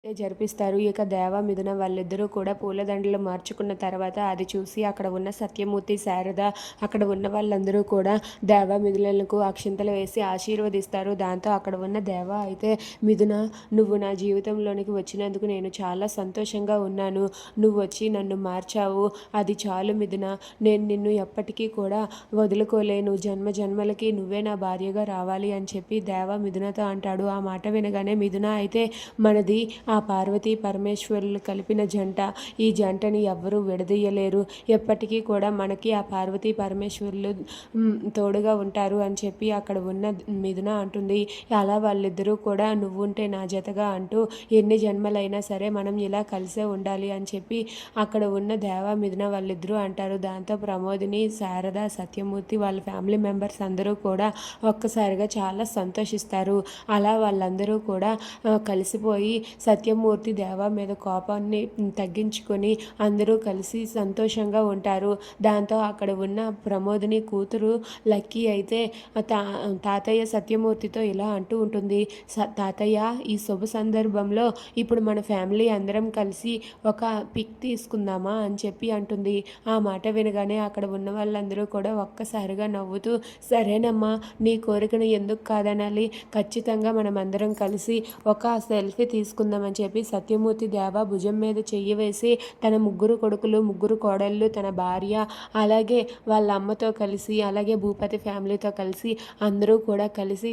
జరిపిస్తారు. ఇక దేవ, మిథున వాళ్ళిద్దరూ కూడా పూలదండలు మార్చుకున్న తర్వాత అది చూసి అక్కడ ఉన్న సత్యమూర్తి, శారద అక్కడ ఉన్న వాళ్ళందరూ కూడా దేవ, మిథునలకు అక్షింతలు వేసి ఆశీర్వదిస్తారు. దాంతో అక్కడ ఉన్న దేవ అయితే, మిథున, నువ్వు నా జీవితంలోనికి వచ్చినందుకు నేను చాలా సంతోషంగా ఉన్నాను. నువ్వు వచ్చి నన్ను మార్చావు. అది చాలు మిథున. నేను నిన్ను ఎప్పటికీ కూడా వదులుకోలేను. జన్మ జన్మలకి నువ్వే నా భార్యగా రావాలి అని చెప్పి దేవ మిథునతో అంటాడు. ఆ మాట వినగానే మిథున అయితే, మనది ఆ పార్వతీ పరమేశ్వరులు కలిపిన జంట. ఈ జంటని ఎవ్వరూ విడదీయలేరు. ఎప్పటికీ కూడా మనకి ఆ పార్వతీ పరమేశ్వరులు తోడుగా ఉంటారు అని చెప్పి అక్కడ ఉన్న మిథున అంటుంది. అలా వాళ్ళిద్దరూ కూడా నువ్వుంటే నా జతగా అంటూ ఎన్ని జన్మలైనా సరే మనం ఇలా కలిసే ఉండాలి అని చెప్పి అక్కడ ఉన్న దేవ, మిథున వాళ్ళిద్దరూ అంటారు. దాంతో ప్రమోదిని, శారద, సత్యమూర్తి వాళ్ళ ఫ్యామిలీ మెంబర్స్ అందరూ కూడా ఒక్కసారిగా చాలా సంతోషిస్తారు. అలా వాళ్ళందరూ కూడా కలిసిపోయి సత్యమూర్తి దేవ మీద కోపాన్ని తగ్గించుకొని అందరూ కలిసి సంతోషంగా ఉంటారు. దాంతో అక్కడ ఉన్న ప్రమోదిని కూతురు లక్కీ అయితే తాతయ్య సత్యమూర్తితో ఇలా అంటూ ఉంటుంది. తాతయ్య, ఈ శుభ సందర్భంలో ఇప్పుడు మన ఫ్యామిలీ అందరం కలిసి ఒక పిక్ తీసుకుందామా అని చెప్పి అంటుంది. ఆ మాట వినగానే అక్కడ ఉన్న వాళ్ళందరూ కూడా ఒక్కసారిగా నవ్వుతూ, సరేనమ్మా, నీ కోరికను ఎందుకు కాదనాలి, ఖచ్చితంగా మనం అందరం కలిసి ఒక సెల్ఫీ తీసుకుందామని చెప్పి సత్యమూర్తి దేవ భుజం మీద చెయ్యి వేసి తన ముగ్గురు కొడుకులు, ముగ్గురు కోడళ్ళు, తన భార్య, అలాగే వాళ్ళ అమ్మతో కలిసి, అలాగే భూపతి ఫ్యామిలీతో కలిసి అందరూ కూడా కలిసి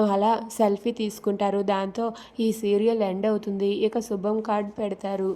అలా సెల్ఫీ తీసుకుంటారు. దాంతో ఈ సీరియల్ ఎండ్ అవుతుంది. ఇక శుభం కార్డ్ పెడతారు.